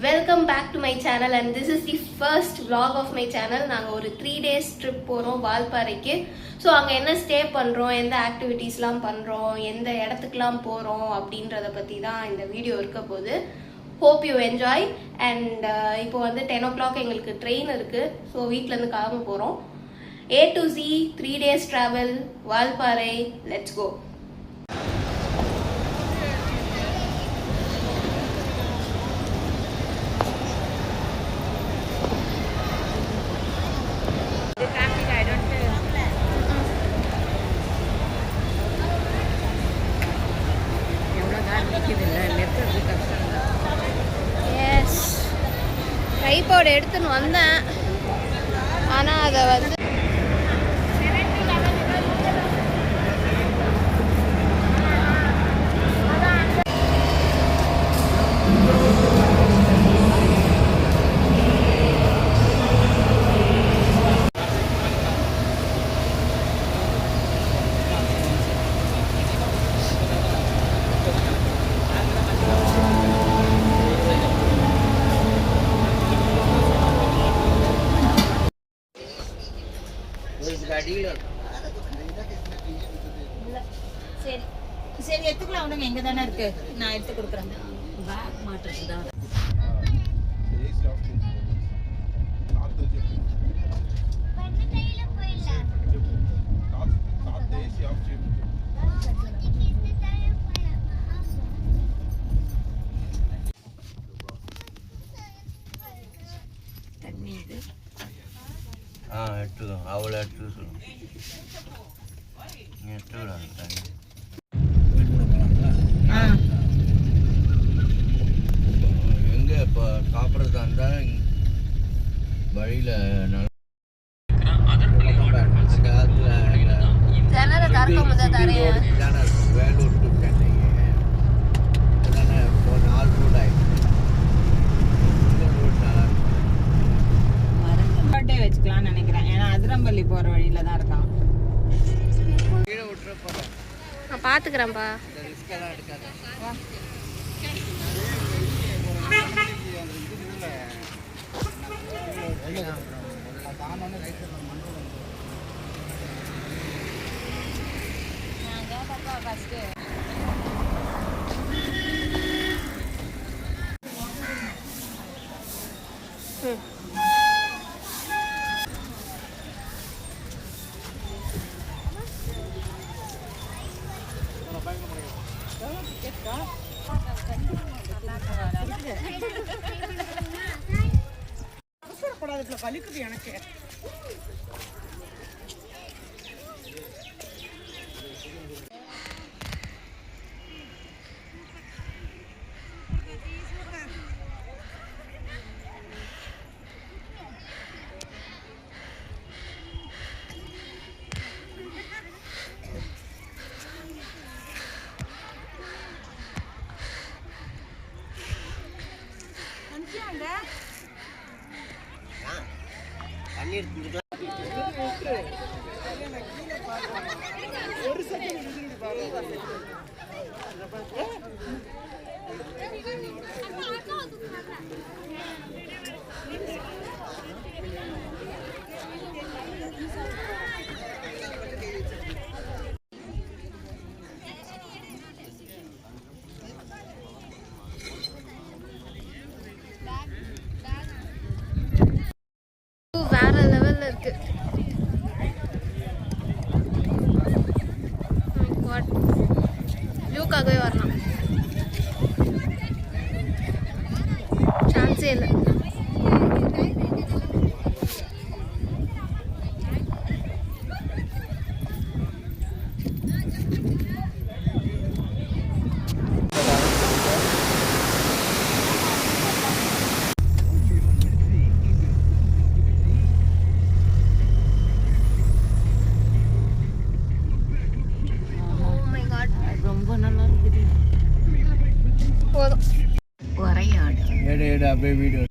Welcome back to my channel and this is the first vlog of my channel. நாங்கள் ஒரு 3 days trip போகிறோம் வால்பாறைக்கு. So அங்கே என்ன stay பண்ணுறோம், எந்த ஆக்டிவிட்டீஸ்லாம் பண்ணுறோம், எந்த இடத்துக்குலாம் போகிறோம் அப்படின்றத பற்றி தான் இந்த வீடியோ இருக்க போகுது. Hope you enjoy. அண்ட் இப்போ வந்து 10 o'clock எங்களுக்கு ட்ரெயின் இருக்குது. ஸோ வீட்டிலேருந்து கிளம்ப போகிறோம். A to Z 3 days travel Valparai. Let's go. Tripod எடுத்துன்னு வந்தேன், ஆனால் அதை வந்து சரி சரி எடுத்துக்கலாம். அவனுங்க எங்க தானே இருக்கு, நான் எடுத்து கொடுக்குறேன். பேக் மாட்டுறது தான். தண்ணி இது எடுத்துக்கோ, அவ்வளோ எடுத்துக்க சொல்லுங்க. எடுத்துக்கலாம் தண்ணி. எங்கே இப்போ சாப்பிட்றதா இருந்தால் வழியில் வேலூர் டு சென்னை 4 ரூட் ஆகிடுச்சு. வச்சுக்கலாம்னு நினைக்கிறேன், ஏன்னா அதிரம்பள்ளி போகிற வழியில் தான் இருக்கான். கீழே விட்டுற போகிறேன், நான் பார்த்துக்கிறேன்ப்பா. ரிஸ்கெல்லாம் எடுக்காத. ஃபஸ்ட்டு வலிக்குது எனக்கு. ஒரு செகண்ட் வேற லெவல்ல இருக்கு. ஜூக்காகவே வரலாம், சான்ஸே இல்லை. அப்படியே வீடியோ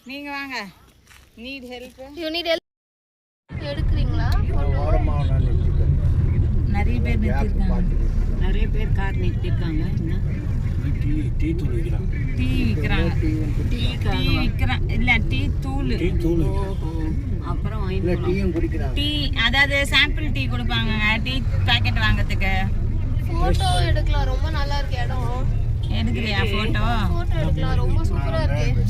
நீங்க வாங்க. Need help? You need help? எடுக்கிறீங்களா? நிறைய பேர் நிறுத்திருக்காங்க. நிறைய பேர் கார் நிறுத்திருக்காங்க. டீ விற்கிறாங்க. இல்ல டீ தூள். அப்புறம் டீ, அதாவது சாம்பிள் டீ கொடுப்பாங்க. டீ பாக்கெட் வாங்குறதுக்கு. போட்டோ எடுக்கலாம். ரொம்ப நல்லா இருக்கு இடம். எடுக்கலையா போட்டோ? போட்டோ எடுக்கலாம். ரொம்ப சூப்பரா இருக்கு.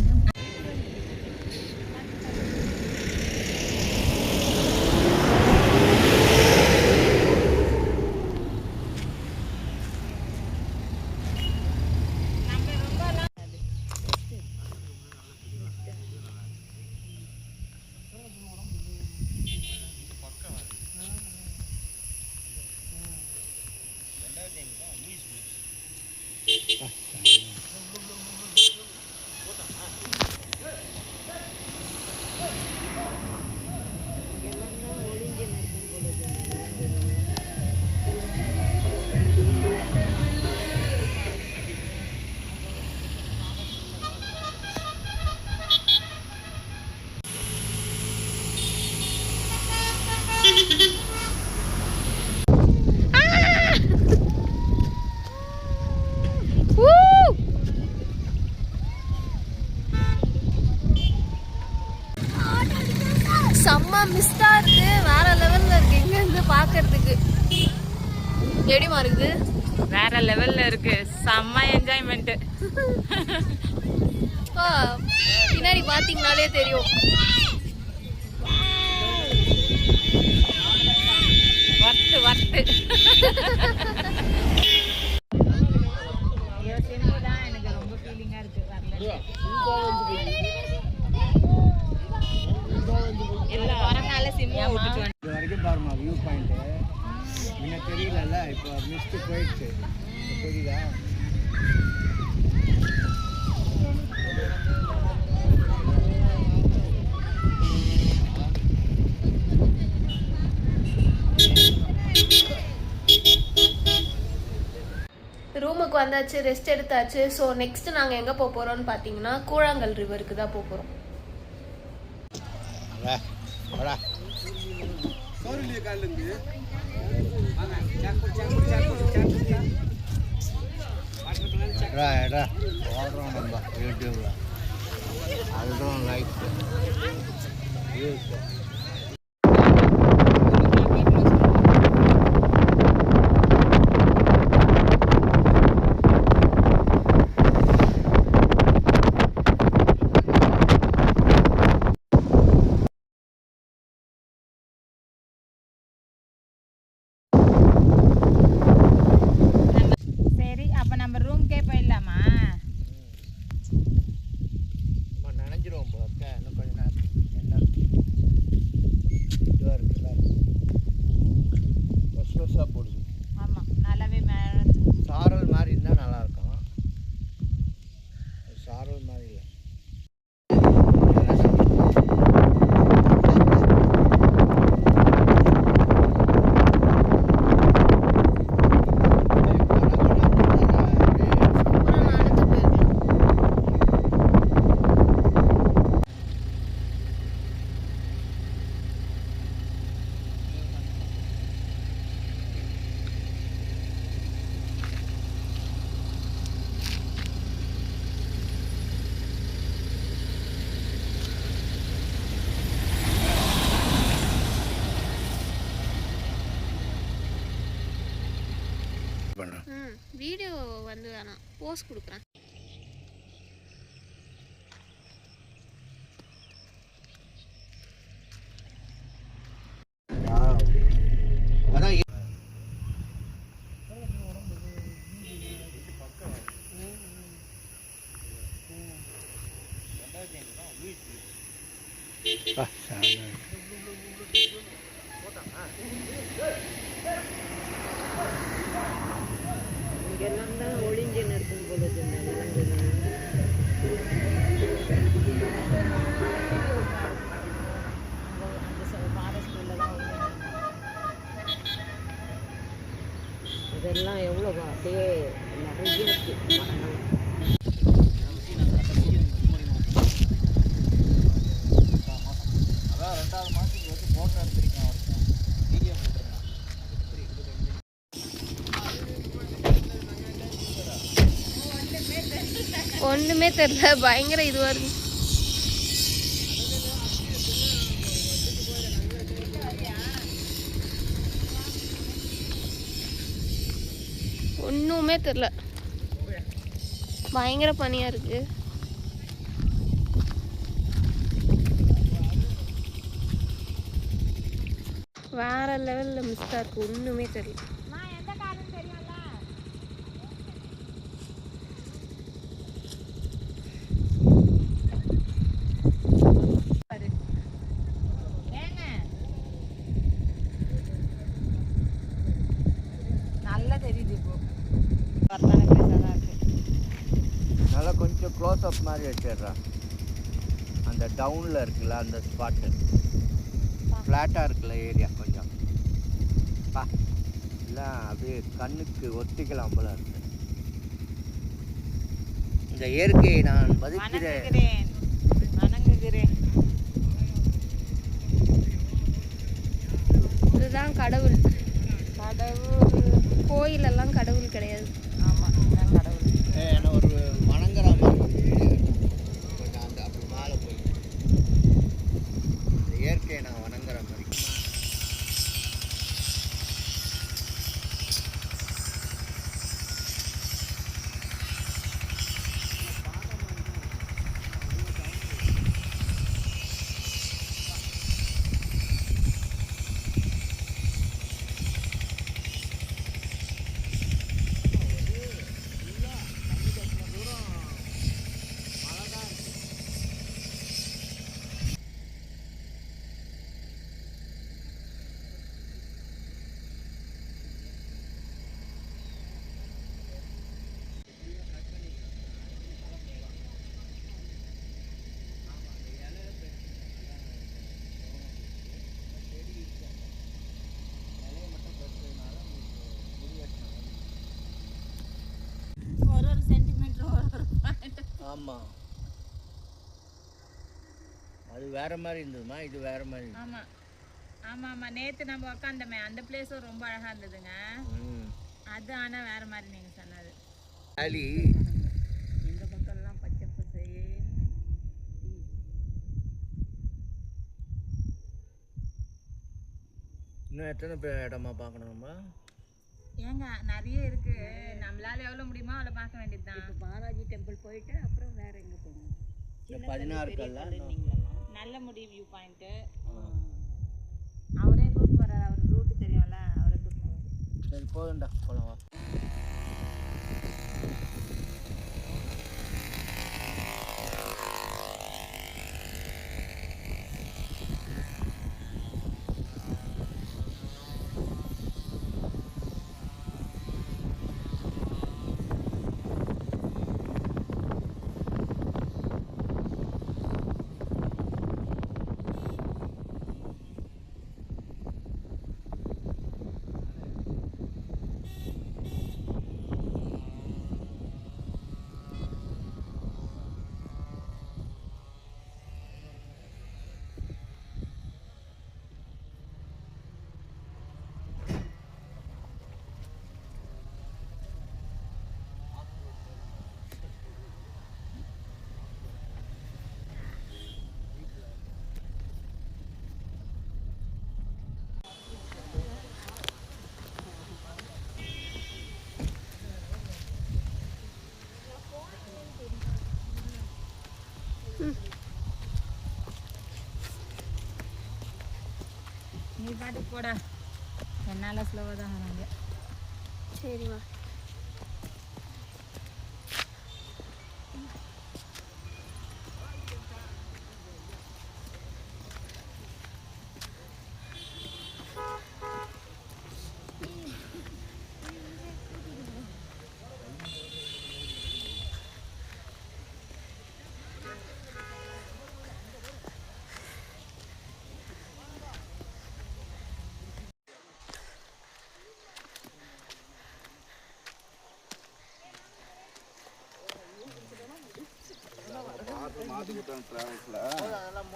செம்ம மிஸ்டா இருக்கு. வேற லெவல்ல இருக்கு. இங்க இருந்து பாக்குறதுக்கு எப்படிமா இருக்குது? வேற லெவல்ல இருக்கு. செம்ம என்ஜாய்மெண்ட். பின்னாடி பாத்தீங்கனாலே தெரியும். Worth worth. எனக்கு ரொம்ப ஃபீலிங்கா இருக்கு. எல்லாம் வரனால சிம்மா விட்டுட்டு இது வரைக்கும் பாருமா வியூ பாயிண்ட். முன்ன தெரியலல்ல, இப்போ மிஸ்ட் போயிடுச்சு. தெரியுதா? ரூமுக்கு வந்தாச்சு, ரெஸ்ட் எடுத்தாச்சு. ஸோ நெக்ஸ்ட் நாங்கள் எங்கே போக போகிறோம்னு பார்த்தீங்கன்னா கூழாங்கல் ரிவருக்கு தான் போக போகிறோம். நம்ம யூடியூப்ல அதுதான் லைக் வீடியோ வந்து வேணாம், போஸ்ட் கொடுக்குறேன். இங்கெல்லாம் தான் ஒளிஞ்சுன்னு இருக்கும் பொழுது இதெல்லாம் எவ்வளோ அப்படியே நிறைய இருக்கு மரங்கள். ஒன்றுமே தெரியல, பயங்கர இதுவாக இருக்கு. ஒன்றுமே தெரில, பயங்கர பனியாக இருக்கு. வேற லெவலில் மிஸ்டாக இருக்கு, ஒன்றுமே தெரியல. நல்லா தெரியுது இப்போ. நல்லா கொஞ்சம் க்ளோஸ் அப் மாதிரி வச்சிடுறான். அந்த டவுனில் இருக்குல்ல அந்த ஸ்பாட்டு, ஃப்ளாட்டாக இருக்குல்ல ஏரியா கொஞ்சம் பா இல்லை அப்படியே கண்ணுக்கு ஒத்திக்கலாம் போல இருக்கு. இந்த இயற்கையை நான் மதிக்கிறேன். இதுதான் கடவுள். கோயிலெல்லாம் கடவுள் கிடையாது. ஆமாம், இதுதான் கடவுள். ஏன்னா ஒரு வணங்குற மாதிரி கொஞ்சம் அந்த அப்படி மேலே போய் இந்த இயற்கையை நான் வணங்குற மாதிரி. ஒரு சென்டிமீட்டர் ஆமாம், அது வேற மாதிரி இருந்ததுமா, இது வேற மாதிரி. ஆமாம் ஆமாம் ஆமாம். நேற்று நம்ம உக்காந்தோமே அந்த பிளேஸும் ரொம்ப அழகாக இருந்ததுங்க. அது ஆனால் வேற மாதிரி நீங்கள் சொன்னது. வேலி இந்த பக்கம்லாம் பச்சை பசேல்னு. இன்னும் எத்தனை பேர் இடமா பார்க்கணுமா? ஏங்க நிறைய இருக்கு, நம்மளால எவ்வளோ முடியுமோ அவ்வளோ பார்க்க வேண்டியது தான். பாலாஜி டெம்பிள் போயிட்டு அப்புறம் வேற எங்கே போகணும்? 16 கல்ல நல்ல முடி வியூ பாயிண்ட்டு. அவரே கூப்பிட்டு போறாரு, அவர் ரூட்டு தெரியும்ல, அவரே கூப்பிட்டு போவார். சரி போதும்டா, போகலாம். நீ பாட்டுக்கு போடா, என்னால் ஸ்லோவாக தான் வராங்க. சரிம்மா.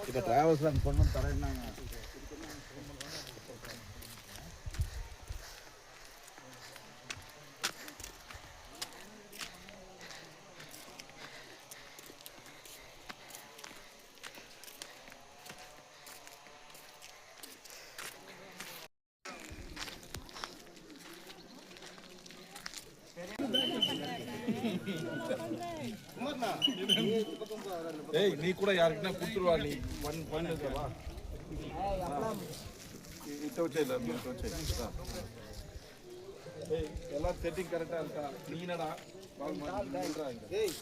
இப்போ டிராவல்ஸ்லாம் பொண்ணும் தரேன்னாங்க. ஏய் நீ கூட யாருக்குன்னா கொடுத்துருவா நீ பண்ணுவா எல்லாம் செட்டிங் கரெக்டா இருக்கா நீ என்னடா ஏய்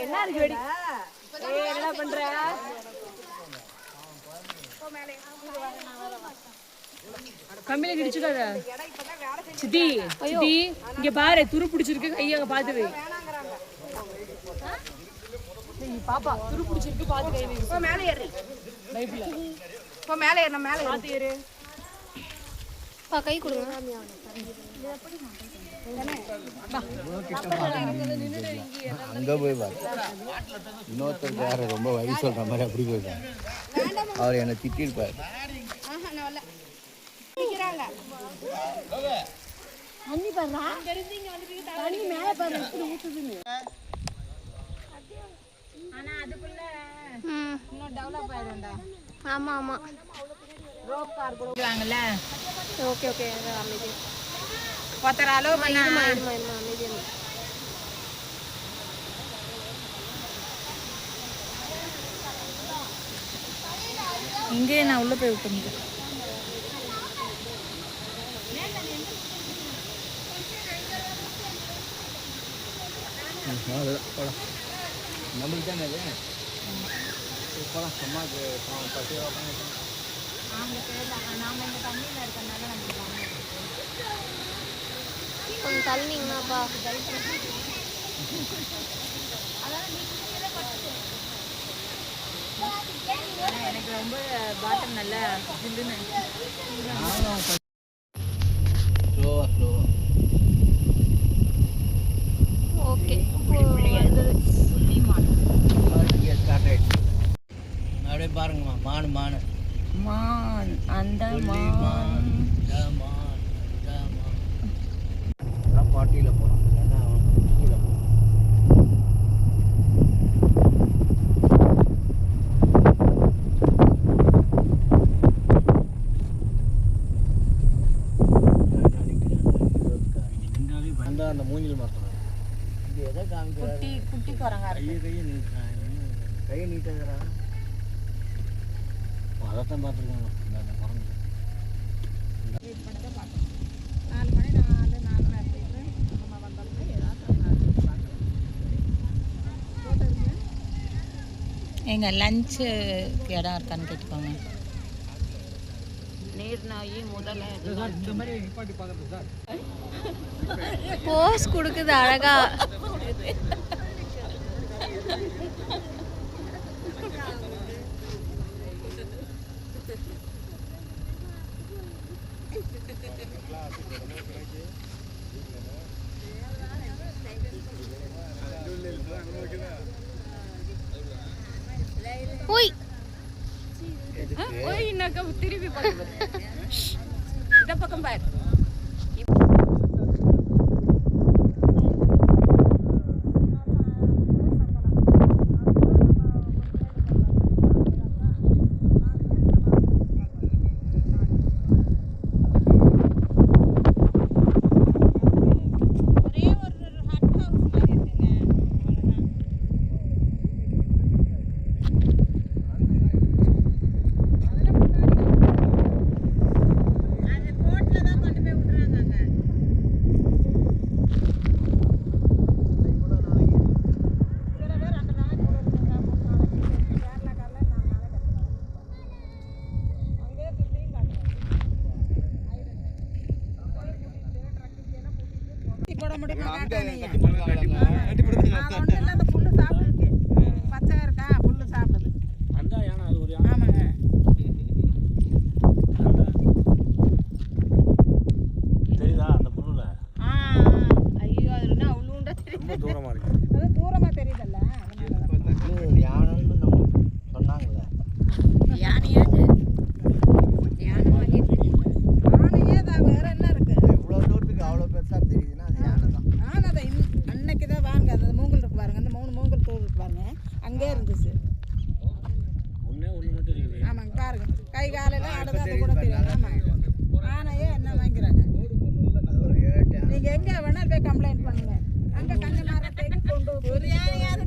என்ன இருக்கு வெடி என்ன பண்ற கம்பியில கிடிச்சுக்காத சித்தி சித்தி இங்க பாரு துரு பிடிச்சிருக்கு கையாக பார்த்து வை பாப்பா துரு பிடிச்சிருக்கு பார்த்து கை வை மேலே ஏறு பைப்ல போ மேலே ஏறு நான் மேலே பார்த்து ஏறு பா கை கொடுங்க. அங்கே போய் பாரு இன்னொருத்தருக்கு யாரை ரொம்ப வழி சொல்கிற மாதிரி அப்படி போயிருக்காங்க. அவர் என்னை திட்டிருப்பார். தண்ணி பாருடா தண்ணி மேலே பாரு எப்படி ஊத்துதுன்னு. ஆனா அதுக்குள்ள இன்னும் டெவலப் ஆயிடும்டா. ஆமா ஆமா ரோப் கார் கொடுக்குறாங்கல்ல. ஓகே ஓகே அமைதி ஒருத்தர் அளவு பண்ணா அமைதி. இங்கே நான் உள்ள போய் விட்டுருந்தேன். நம்மளுக்கு தானே அது போகலாம் அம்மாவுக்கு பசியாக நாம இந்த தண்ணியில் இருக்கனால நமக்கு கொஞ்சம் தள்ளினீங்கன்னாப்பா. எனக்கு ரொம்ப பாட்டம் நல்லா ஜில்லுன்னு. ஸ்லோவாக ஸ்லோவாக ஓகே ஸ்டார்ட் ஆகிடுச்சு. அப்படியே பாருங்கம்மா மானு மானு மான் அந்த மான் பாட்டியில் போகிறோம் ஏன்னா கீழே அந்த மூஞ்சில் மாற்றணும். இது எதை காமிக்கிறாரு? குட்டி குரங்கா கையை நீட்டுறாங்க. கையை நீட்டாகிறா அதைத்தான் பார்த்துருக்காங்க. அந்த குரங்கு 4 மணி 4:30 நம்ம வந்தாலுமே ஏதாவது எங்க லஞ்சு இடம் இருக்கான்னு கேட்டுக்கோங்க. நீர்நாயி முதல்ல போஸ் கொடுக்குது அழகா. ஓய் ஓய் இன்னக்க திருப்பி பாரு இந்த பக்கம் பாரு. அது போட்ல தான் கொண்டு அங்க காட்டானீங்க. கட்டி போடுறாங்க. கட்டி போடுறாங்க. அது ஒண்ணும் இல்ல, அந்த புல்லு சாப்பிடுது. பச்சை இருக்கா, புல்லு சாப்பிடுது. அந்த யானை அது ஒரு யானை. ஆமாங்க. தெரியுதா அந்த புல்லுல ஆ, ஐயோ, அதுல என்ன அவ்வளோண்டா ரொம்ப தெரியுது. தூரமா இருக்கு. அது தூரமா தெரியுதல்ல, அதனாலதான். இது யானைன்னு நம்ம சொன்னாங்கல்ல. யானையே தான், வேற என்ன இருக்கு? இவ்வளோ தூரத்துக்கு அவ்வளோ பெருசா தெரியுதுன்னா அது யானை தான். ஆனதான் அன்னைக்கு தான் வாங்க, அந்த மூங்கல் இருக்கு பாருங்க, அந்த 3 மூங்கல் தோல் இருக்கு பாருங்க, அங்கே இருந்துச்சு. ஒண்ணு மட்டும் இருக்குது. ஆமாங்க, பாருங்க கை காலெல்லாம் ஆடுறது கூட தெரியும். ஆமாங்க, ஆனையே என்ன வாங்கிறாங்க. அது ஒரு 7 யானை. நீங்க எங்க வேணாலும் போய் கம்ப்ளைண்ட் பண்ணுங்க. அங்க கண்ண மரத்தைக்கு கொண்டு ஒரு யானையாவது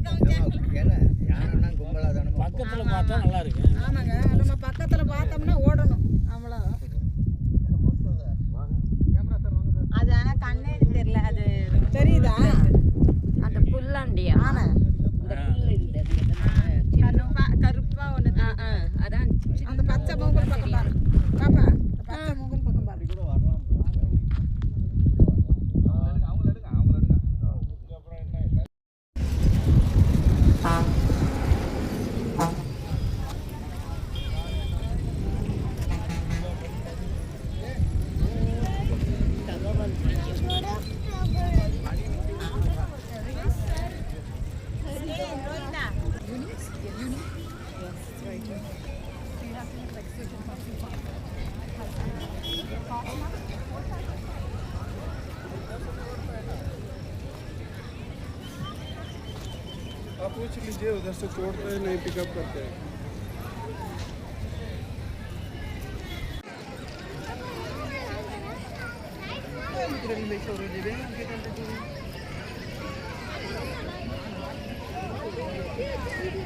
ஏன்னா யானைன்னா கும்பலா தானே பக்கத்துல பார்த்தா நல்லா இருக்கு. ஆமாங்க, நம்ம பக்கத்துல பார்த்தோம்னா ஓடணும், அவ்வளவுதான். அது ஆனா கண்ணே தெரியல. அது தெரியுதா அந்த புல்லாண்டியா? ஆனா கருப்பா ஒண்ணு அதான் அந்த பச்சை மூங்கல் பக்கம் பாரு பாப்பா, அந்த பச்சை மூங்கல் பக்கம் பாரு. அவங்கள எடுங்க. அப்புறம் என்ன आप पूछ लीजिए, उधर से छोड़ते हैं नहीं पिकअप करते हैं। யானை.